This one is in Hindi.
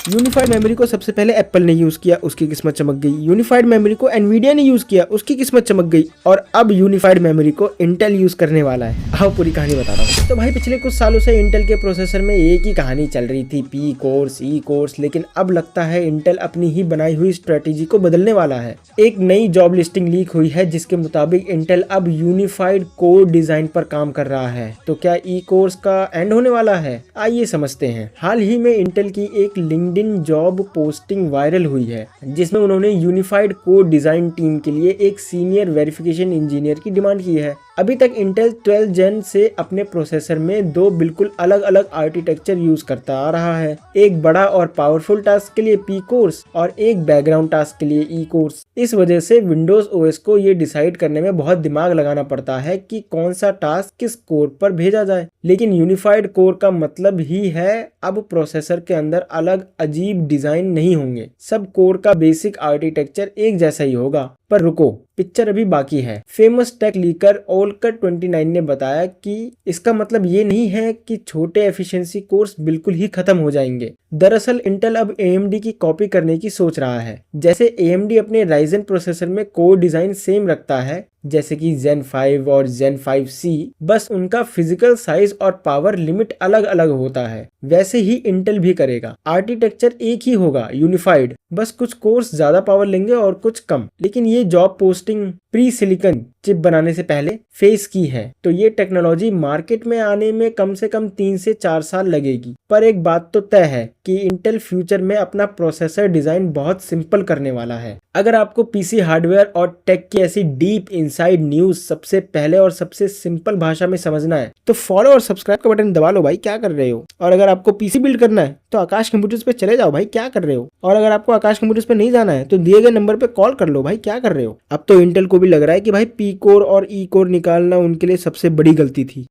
यूनिफाइड मेमोरी को सबसे पहले एप्पल ने यूज किया, उसकी किस्मत चमक गई। यूनिफाइड मेमोरी को एनवीडिया ने यूज किया, उसकी किस्मत चमक गई। और अब यूनिफाइड मेमोरी को इंटेल यूज करने वाला है। आओ पूरी कहानी बता रहा हूँ। तो भाई पिछले कुछ सालों से इंटेल के प्रोसेसर में एक ही कहानी चल रही थी, पी कोर्स ई कोर्स, लेकिन अब लगता है इंटेल अपनी ही बनाई हुई स्ट्रेटेजी को बदलने वाला है। एक नई जॉब लिस्टिंग लीक हुई है जिसके मुताबिक इंटेल अब यूनिफाइड कोर डिजाइन पर काम कर रहा है। तो क्या ई कोर्स का एंड होने वाला है? आइए समझते हैं। हाल ही में इंटेल की एक लिंक्डइन जॉब पोस्टिंग वायरल हुई है जिसमें उन्होंने यूनिफाइड कोर डिजाइन टीम के लिए एक सीनियर वेरिफिकेशन इंजीनियर की डिमांड की है। अभी तक इंटेल 12 जेन से अपने प्रोसेसर में दो बिल्कुल अलग अलग आर्किटेक्चर यूज करता आ रहा है, एक बड़ा और पावरफुल टास्क के लिए पी कोर्स और एक बैकग्राउंड टास्क के लिए ई कोर्स। इस वजह से विंडोज ओएस को ये डिसाइड करने में बहुत दिमाग लगाना पड़ता है कि कौन सा टास्क किस कोर पर भेजा जाए। लेकिन यूनिफाइड कोर का मतलब ही है अब प्रोसेसर के अंदर अलग अजीब डिजाइन नहीं होंगे, सब कोर का बेसिक आर्किटेक्चर एक जैसा ही होगा। पर रुको, पिक्चर अभी बाकी है। फेमस टेक लीकर ओलकट 29 ने बताया कि इसका मतलब ये नहीं है कि छोटे एफिशिएंसी कोर्स बिल्कुल ही खत्म हो जाएंगे। दरअसल इंटेल अब AMD की कॉपी करने की सोच रहा है। जैसे AMD अपने राइजन प्रोसेसर में कोर डिजाइन सेम रखता है, जैसे कि Zen 5 और Zen 5C, बस उनका फिजिकल साइज और पावर लिमिट अलग अलग होता है। वैसे ही इंटेल भी करेगा। आर्किटेक्चर एक ही होगा, यूनिफाइड, बस कुछ कोर्स ज्यादा पावर लेंगे और कुछ कम। लेकिन ये job posting pre silicon chip बनाने से पहले फेस की है, तो ये टेक्नोलॉजी मार्केट में आने में कम से कम 3 से 4 साल लगेगी। पर एक बात तो तय है कि इंटेल फ्यूचर में अपना प्रोसेसर डिजाइन बहुत सिंपल करने वाला है। अगर आपको पीसी हार्डवेयर और टेक की ऐसी डीप इनसाइड न्यूज सबसे पहले और सबसे सिंपल भाषा में समझना है तो फॉलो और सब्सक्राइब का बटन दबा लो भाई, क्या कर रहे हो। और अगर आपको पीसी बिल्ड करना है तो आकाश कंप्यूटर्स पे चले जाओ भाई, क्या कर रहे हो। और अगर आपको आकाश कंप्यूटर्स पे नहीं जाना है तो दिए गए नंबर पे कॉल कर लो भाई, क्या कर रहे हो। अब तो इंटेल को भी लग रहा है कि भाई पी कोर और ई कोर निकालना उनके लिए सबसे बड़ी गलती थी।